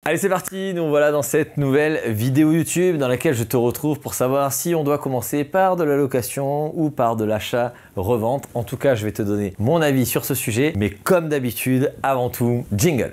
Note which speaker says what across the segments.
Speaker 1: Allez, c'est parti, nous voilà dans cette nouvelle vidéo YouTube dans laquelle je te retrouve pour savoir si on doit commencer par de la location ou par de l'achat-revente. En tout cas, je vais te donner mon avis sur ce sujet, mais comme d'habitude, avant tout, jingle.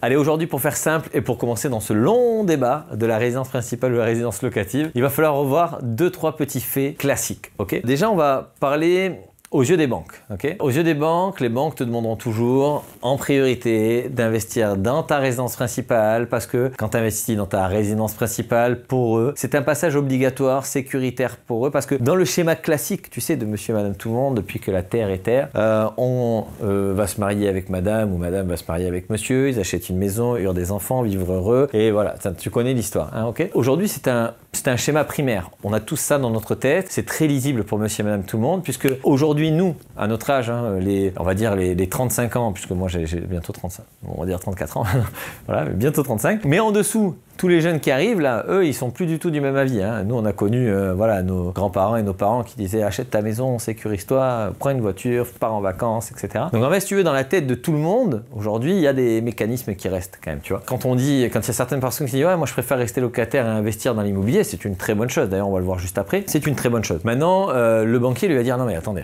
Speaker 1: Allez, aujourd'hui, pour faire simple et pour commencer dans ce long débat de la résidence principale ou la résidence locative, il va falloir revoir 2-3 petits faits classiques. Okay, déjà, on va parler aux yeux des banques. Okay, aux yeux des banques, les banques te demanderont toujours en priorité d'investir dans ta résidence principale parce que quand tu investis dans ta résidence principale, pour eux, c'est un passage obligatoire, sécuritaire pour eux parce que dans le schéma classique, tu sais, de monsieur et madame tout le monde, depuis que la terre est terre, on va se marier avec madame ou madame va se marier avec monsieur, ils achètent une maison, eurent des enfants, vivre heureux et voilà, tu connais l'histoire. Hein, okay, aujourd'hui, c'est un schéma primaire. On a tous ça dans notre tête. C'est très lisible pour monsieur et madame tout le monde puisque aujourd'hui, nous, à notre âge, hein, on va dire les 35 ans, puisque moi j'ai bientôt 35, on va dire 34 ans, voilà, bientôt 35. Mais en dessous, tous les jeunes qui arrivent, là, eux, ils sont plus du tout du même avis. Hein. Nous, on a connu voilà, nos grands-parents et nos parents qui disaient « achète ta maison, sécurise-toi, prends une voiture, pars en vacances, etc. » Donc en fait, si tu veux, dans la tête de tout le monde, aujourd'hui, il y a des mécanismes qui restent quand même, tu vois. Quand il y a certaines personnes qui disent « ouais, moi je préfère rester locataire et investir dans l'immobilier », c'est une très bonne chose. D'ailleurs, on va le voir juste après. C'est une très bonne chose. Maintenant, le banquier lui va dire « non mais attendez.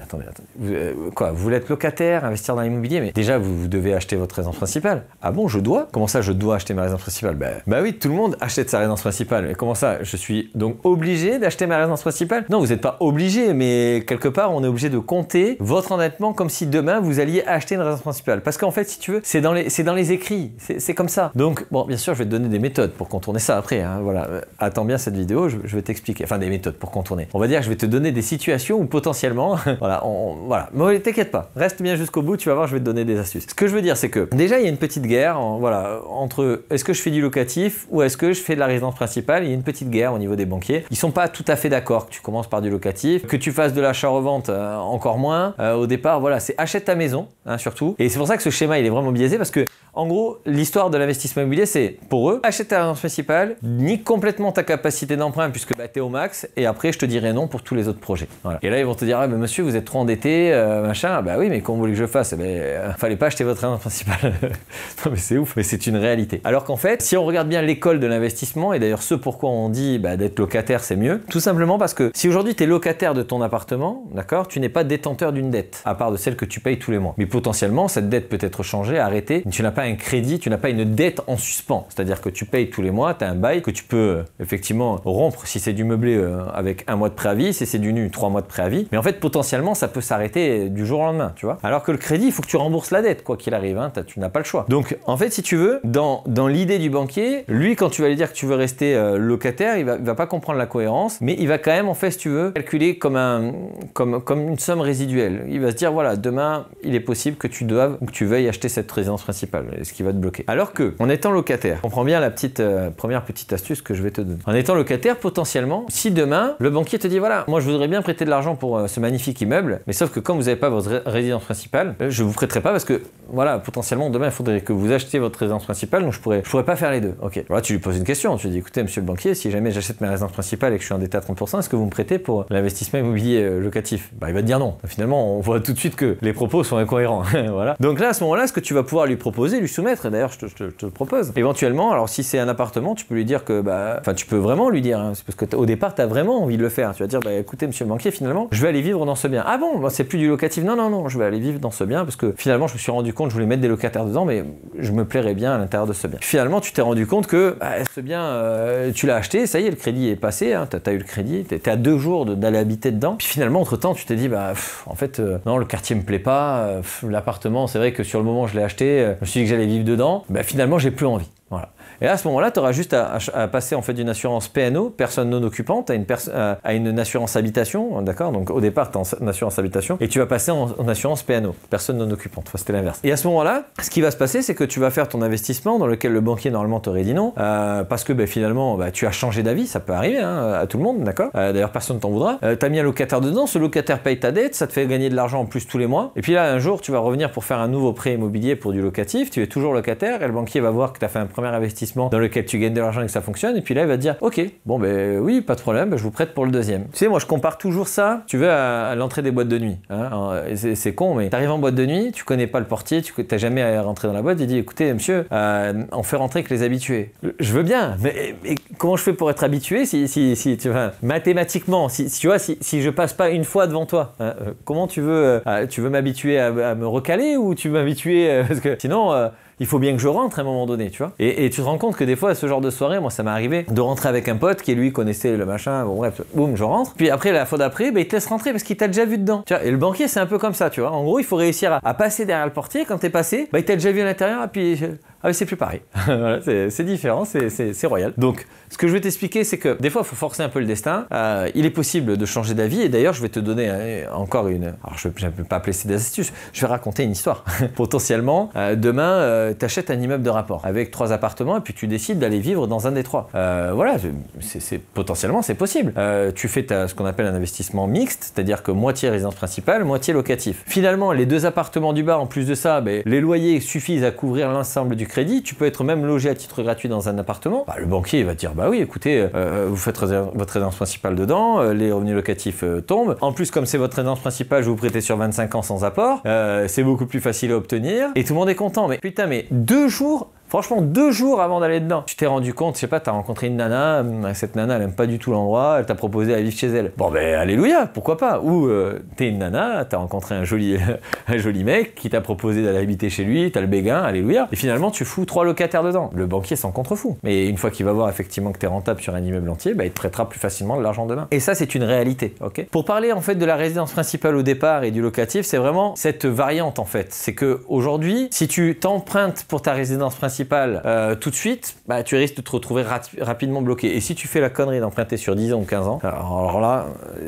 Speaker 1: Quoi, vous voulez être locataire, investir dans l'immobilier, mais déjà, vous devez acheter votre résidence principale. » Ah bon, je dois? Comment ça, je dois acheter ma résidence principale? Bah oui, tout le monde achète sa résidence principale. Mais comment ça? Je suis donc obligé d'acheter ma résidence principale? Non, vous n'êtes pas obligé, mais quelque part, on est obligé de compter votre endettement comme si demain, vous alliez acheter une résidence principale. Parce qu'en fait, si tu veux, c'est dans les écrits. C'est comme ça. Donc, bon, bien sûr, je vais te donner des méthodes pour contourner ça après. Hein, voilà. Attends bien cette vidéo, je vais t'expliquer. Enfin, des méthodes pour contourner. On va dire que je vais te donner des situations où potentiellement, voilà, voilà. Mais t'inquiète pas, reste bien jusqu'au bout, tu vas voir, je vais te donner des astuces. Ce que je veux dire, c'est que déjà, il y a une petite guerre, voilà, entre est-ce que je fais du locatif ou est-ce que je fais de la résidence principale. Il y a une petite guerre au niveau des banquiers. Ils sont pas tout à fait d'accord que tu commences par du locatif, que tu fasses de l'achat-revente encore moins. Au départ, voilà, c'est achète ta maison, hein, surtout. Et c'est pour ça que ce schéma, il est vraiment biaisé parce que, en gros, l'histoire de l'investissement immobilier, c'est pour eux, achète ta résidence principale, nique complètement ta capacité d'emprunt puisque bah, tu es au max et après, je te dirai non pour tous les autres projets. Voilà. Et là, ils vont te dire, ah, bah, monsieur, vous êtes trop endetté, machin. Bah oui, mais comment vous voulez que je fasse? Fallait pas acheter votre résidence principale. Non, mais c'est ouf, mais c'est une réalité. Alors qu'en fait, si on regarde bien l'école de l'investissement, et d'ailleurs ce pourquoi on dit bah, d'être locataire, c'est mieux, tout simplement parce que si aujourd'hui tu es locataire de ton appartement, d'accord, tu n'es pas détenteur d'une dette, à part de celle que tu payes tous les mois. Mais potentiellement, cette dette peut être changée, arrêtée. Tu n'as pas un crédit, tu n'as pas une dette en suspens. C'est-à-dire que tu payes tous les mois, tu as un bail que tu peux effectivement rompre si c'est du meublé avec 1 mois de préavis, si c'est du nu, 3 mois de préavis. Mais en fait, potentiellement, ça peut s'arrêter du jour au lendemain, tu vois. Alors que le crédit, il faut que tu rembourses la dette, quoi qu'il arrive, hein, tu n'as pas le choix. Donc, en fait, si tu veux, dans l'idée du banquier, lui, quand tu vas lui dire que tu veux rester locataire, il va pas comprendre la cohérence, mais il va quand même, en fait, si tu veux, calculer comme une somme résiduelle. Il va se dire, voilà, demain, il est possible que tu doives ou que tu veuilles acheter cette résidence principale, ce qui va te bloquer. Alors que, en étant locataire, comprends bien la première petite astuce que je vais te donner. En étant locataire, potentiellement, si demain, le banquier te dit, voilà, moi, je voudrais bien prêter de l'argent pour ce magnifique immeuble, mais sauf que comme vous n'avez pas votre résidence principale, je vous prêterai pas parce que, voilà, potentiellement, demain, il faudrait que vous achetiez votre résidence principale, donc je pourrais pas faire les deux. Ok. Voilà, tu lui poses une question, tu lui dis, écoutez, monsieur le banquier, si jamais j'achète ma résidence principale et que je suis endetté à 30%, est-ce que vous me prêtez pour l'investissement immobilier locatif? Bah, il va te dire non. Finalement, on voit tout de suite que les propos sont incohérents. Voilà. Donc là, à ce moment-là, ce que tu vas pouvoir lui proposer, lui soumettre, et d'ailleurs, je te le propose. Éventuellement, alors si c'est un appartement, tu peux lui dire que, enfin, tu peux vraiment lui dire, hein, c'est parce que au départ, tu as vraiment envie de le faire. Tu vas dire, bah, écoutez, monsieur le banquier, finalement, je vais aller vivre dans ce bien. Ah bon, bah, c'est plus du locatif. Non, je vais aller vivre dans ce bien parce que finalement, je me suis rendu compte, je voulais mettre des locataires dedans, mais je me plairais bien à l'intérieur de ce bien. Finalement, tu t'es rendu compte que bah, ce bien, tu l'as acheté, ça y est, le crédit est passé, hein, tu as eu le crédit, tu es à 2 jours d'aller habiter dedans. Puis finalement, entre-temps, tu t'es dit, bah, en fait, non, le quartier me plaît pas, l'appartement, c'est vrai que sur le moment, je l'ai acheté, je me suis dit que j'allais vivre dedans, bah, finalement, j'ai plus envie. Voilà. Et à ce moment-là, tu auras juste à passer en fait d'une assurance PNO, personne non occupante, à une assurance habitation, d'accord? Donc au départ, tu es en assurance habitation et tu vas passer en assurance PNO, personne non occupante. Enfin, c'était l'inverse. Et à ce moment-là, ce qui va se passer, c'est que tu vas faire ton investissement dans lequel le banquier normalement t'aurait dit non, parce que finalement, tu as changé d'avis, ça peut arriver hein, à tout le monde, d'accord? D'ailleurs, personne ne t'en voudra. Tu as mis un locataire dedans, ce locataire paye ta dette, ça te fait gagner de l'argent en plus tous les mois. Et puis là, un jour, tu vas revenir pour faire un nouveau prêt immobilier pour du locatif, tu es toujours locataire et le banquier va voir que tu as fait un premier investissement investissement dans lequel tu gagnes de l'argent et que ça fonctionne. Et puis là, il va te dire, ok, bon ben oui, pas de problème, ben, je vous prête pour le deuxième. Tu sais, moi je compare toujours ça, tu veux, à l'entrée des boîtes de nuit. Hein, c'est con, mais tu arrives en boîte de nuit, tu connais pas le portier, tu n'as jamais à rentrer dans la boîte, il dit, écoutez, monsieur, on fait rentrer que les habitués. Je veux bien, mais comment je fais pour être habitué si tu vois, mathématiquement, si je passe pas une fois devant toi, hein, comment tu veux m'habituer à me recaler ou tu veux m'habituer parce que sinon il faut bien que je rentre à un moment donné, tu vois. Et tu te rends compte que des fois, à ce genre de soirée, moi, ça m'est arrivé de rentrer avec un pote qui, lui, connaissait le machin. Bon, bref, boum, je rentre. Puis après, la fois d'après, il te laisse rentrer parce qu'il t'a déjà vu dedans. Tu vois, et le banquier, c'est un peu comme ça, tu vois. En gros, il faut réussir à passer derrière le portier. Quand t'es passé, il t'a déjà vu à l'intérieur et puis... Ah, c'est plus pareil. Voilà, c'est différent, c'est royal. Donc, ce que je vais t'expliquer, c'est que des fois, il faut forcer un peu le destin. Il est possible de changer d'avis. Et d'ailleurs, je vais te donner encore une... Alors, je ne peux pas appeler ça des astuces. Je vais raconter une histoire. Potentiellement, demain, tu achètes un immeuble de rapport avec 3 appartements et puis tu décides d'aller vivre dans un des 3. Voilà, potentiellement, c'est possible. Tu fais ce qu'on appelle un investissement mixte, c'est-à-dire que moitié résidence principale, moitié locatif. Finalement, les 2 appartements du bas, en plus de ça, les loyers suffisent à couvrir l'ensemble du crédit. Tu peux être même logé à titre gratuit dans un appartement. Le banquier va te dire, bah oui, écoutez, vous faites votre résidence principale dedans, les revenus locatifs tombent. En plus, comme c'est votre résidence principale, je vais vous prêter sur 25 ans sans apport. C'est beaucoup plus facile à obtenir. Et tout le monde est content. Mais putain, mais 2 jours... Franchement, 2 jours avant d'aller dedans, tu t'es rendu compte, je sais pas, t'as rencontré une nana, cette nana, elle aime pas du tout l'endroit, elle t'a proposé d'aller vivre chez elle. Bon ben, alléluia, pourquoi pas. Ou t'es une nana, t'as rencontré un joli mec qui t'a proposé d'aller habiter chez lui, t'as le béguin, alléluia. Et finalement, tu fous 3 locataires dedans. Le banquier s'en contrefou. Mais une fois qu'il va voir effectivement que t'es rentable sur un immeuble entier, il te prêtera plus facilement de l'argent demain. Et ça, c'est une réalité, ok. Pour parler en fait de la résidence principale au départ et du locatif, c'est vraiment cette variante en fait. C'est que aujourd'hui, si tu t'empruntes pour ta résidence principale tout de suite, tu risques de te retrouver rapidement bloqué. Et si tu fais la connerie d'emprunter sur 10 ans ou 15 ans, alors là,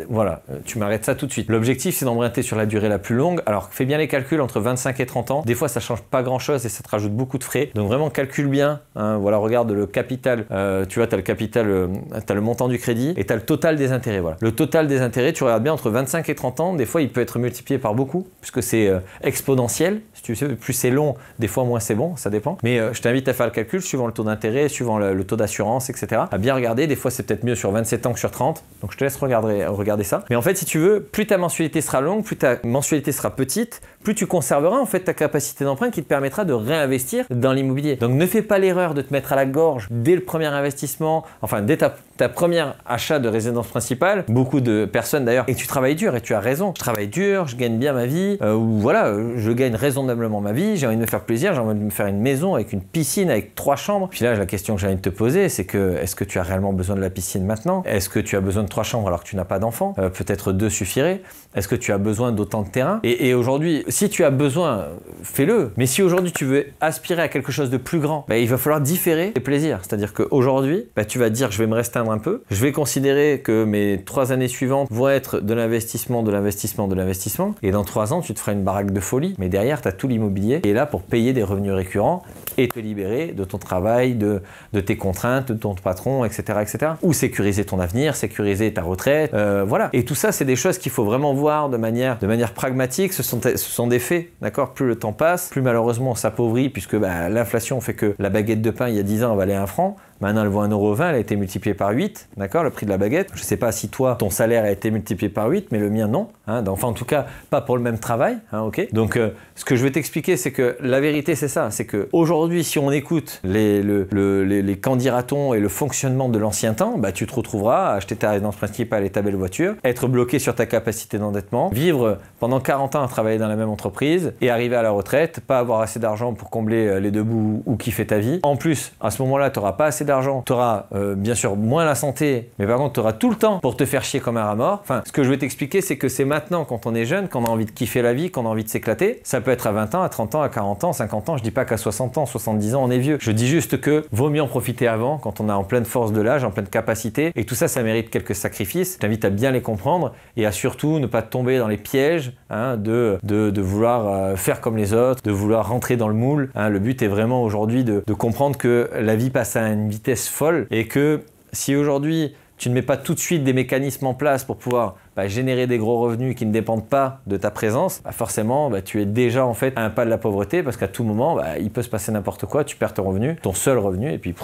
Speaker 1: voilà, tu m'arrêtes ça tout de suite. L'objectif, c'est d'emprunter sur la durée la plus longue. Alors, fais bien les calculs entre 25 et 30 ans. Des fois, ça change pas grand-chose et ça te rajoute beaucoup de frais. Donc vraiment, calcule bien. Hein, voilà, regarde le capital. Tu vois, tu as le capital, tu as le montant du crédit et tu as le total des intérêts. Voilà. Le total des intérêts, tu regardes bien entre 25 et 30 ans. Des fois, il peut être multiplié par beaucoup puisque c'est exponentiel. Si tu sais, plus c'est long, des fois moins c'est bon, ça dépend. Mais je t'invite à faire le calcul suivant le taux d'intérêt, suivant le taux d'assurance, etc. À bien regarder, des fois c'est peut-être mieux sur 27 ans que sur 30, donc je te laisse regarder ça. Mais en fait, si tu veux, plus ta mensualité sera longue, plus ta mensualité sera petite, plus tu conserveras en fait ta capacité d'emprunt qui te permettra de réinvestir dans l'immobilier. Donc ne fais pas l'erreur de te mettre à la gorge dès le premier investissement, enfin dès ta première achat de résidence principale. Beaucoup de personnes d'ailleurs, et tu travailles dur, et tu as raison, je travaille dur, je gagne bien ma vie, ou voilà, je gagne raisonnablement ma vie, j'ai envie de me faire plaisir, j'ai envie de me faire une maison avec une piscine, avec 3 chambres. Puis là, la question que j'ai envie de te poser, c'est que est-ce que tu as réellement besoin de la piscine maintenant? Est-ce que tu as besoin de 3 chambres alors que tu n'as pas d'enfant? Peut-être 2 suffirait. Est-ce que tu as besoin d'autant de terrain? Et aujourd'hui, si tu as besoin, fais-le. Mais si aujourd'hui tu veux aspirer à quelque chose de plus grand, il va falloir différer tes plaisirs. C'est-à-dire qu'aujourd'hui, tu vas te dire je vais me restreindre un peu. Je vais considérer que mes 3 années suivantes vont être de l'investissement, de l'investissement, de l'investissement. Et dans 3 ans, tu te feras une baraque de folie. Mais derrière, tu as tout l'immobilier qui est là pour payer des revenus récurrents et te libérer de ton travail, de tes contraintes, de ton patron, etc., etc. Ou sécuriser ton avenir, sécuriser ta retraite, voilà. Et tout ça, c'est des choses qu'il faut vraiment voir de manière pragmatique. Ce sont des faits, d'accord. Plus le temps passe, plus malheureusement on s'appauvrit puisque l'inflation fait que la baguette de pain il y a 10 ans elle valait 1 franc. Maintenant, elle vaut 1,20 €, elle a été multipliée par 8, d'accord, le prix de la baguette. Je ne sais pas si toi, ton salaire a été multiplié par 8, mais le mien, non. Hein, enfin, en tout cas, pas pour le même travail, hein, ok. Donc, ce que je veux t'expliquer, c'est que la vérité, c'est ça. C'est qu'aujourd'hui, si on écoute les candidatons et le fonctionnement de l'ancien temps, tu te retrouveras à acheter ta résidence principale et ta belle voiture, être bloqué sur ta capacité d'endettement, vivre pendant 40 ans à travailler dans la même entreprise et arriver à la retraite, pas avoir assez d'argent pour combler les 2 bouts ou kiffer ta vie. En plus, à ce moment-là, tu n'auras pas assez d'argent, tu auras bien sûr moins la santé, mais par contre tu auras tout le temps pour te faire chier comme un rat mort. Enfin, ce que je veux t'expliquer, c'est que c'est maintenant quand on est jeune, qu'on a envie de kiffer la vie, qu'on a envie de s'éclater. Ça peut être à 20 ans, à 30 ans, à 40 ans, 50 ans, je dis pas qu'à 60 ans, 70 ans on est vieux. Je dis juste que vaut mieux en profiter avant, quand on est en pleine force de l'âge, en pleine capacité, et tout ça, ça mérite quelques sacrifices. Je t'invite à bien les comprendre et à surtout ne pas tomber dans les pièges de vouloir faire comme les autres, de vouloir rentrer dans le moule. Le but est vraiment aujourd'hui de comprendre que la vie passe à une vitesse folle et que si aujourd'hui tu ne mets pas tout de suite des mécanismes en place pour pouvoir générer des gros revenus qui ne dépendent pas de ta présence, forcément tu es déjà en fait à un pas de la pauvreté parce qu'à tout moment il peut se passer n'importe quoi, tu perds ton revenu, ton seul revenu et puis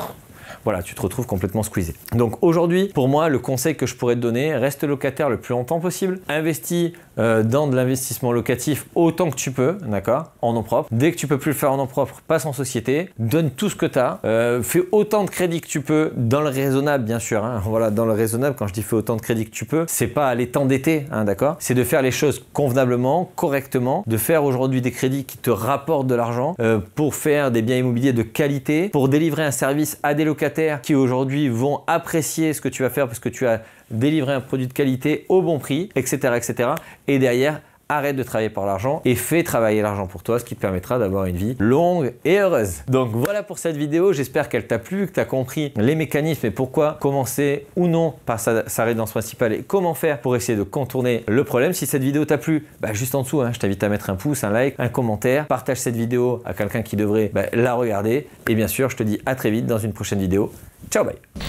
Speaker 1: voilà, tu te retrouves complètement squeezé. Donc aujourd'hui, pour moi, le conseil que je pourrais te donner, reste locataire le plus longtemps possible, investis dans de l'investissement locatif autant que tu peux, d'accord, en nom propre. Dès que tu peux plus le faire en nom propre, passe en société, donne tout ce que tu as, fais autant de crédit que tu peux, dans le raisonnable bien sûr, hein. Voilà, dans le raisonnable, quand je dis fais autant de crédit que tu peux, c'est pas aller t'endetter, hein, d'accord, c'est de faire les choses convenablement, correctement, de faire aujourd'hui des crédits qui te rapportent de l'argent pour faire des biens immobiliers de qualité, pour délivrer un service à des locataires qui aujourd'hui vont apprécier ce que tu vas faire parce que tu as délivré un produit de qualité au bon prix, etc. etc. Et derrière, arrête de travailler pour l'argent et fais travailler l'argent pour toi, ce qui te permettra d'avoir une vie longue et heureuse. Donc voilà pour cette vidéo, j'espère qu'elle t'a plu, que tu as compris les mécanismes et pourquoi commencer ou non par sa résidence principale et comment faire pour essayer de contourner le problème. Si cette vidéo t'a plu, juste en dessous, je t'invite à mettre un pouce, un like, un commentaire, partage cette vidéo à quelqu'un qui devrait la regarder et bien sûr, je te dis à très vite dans une prochaine vidéo. Ciao, bye!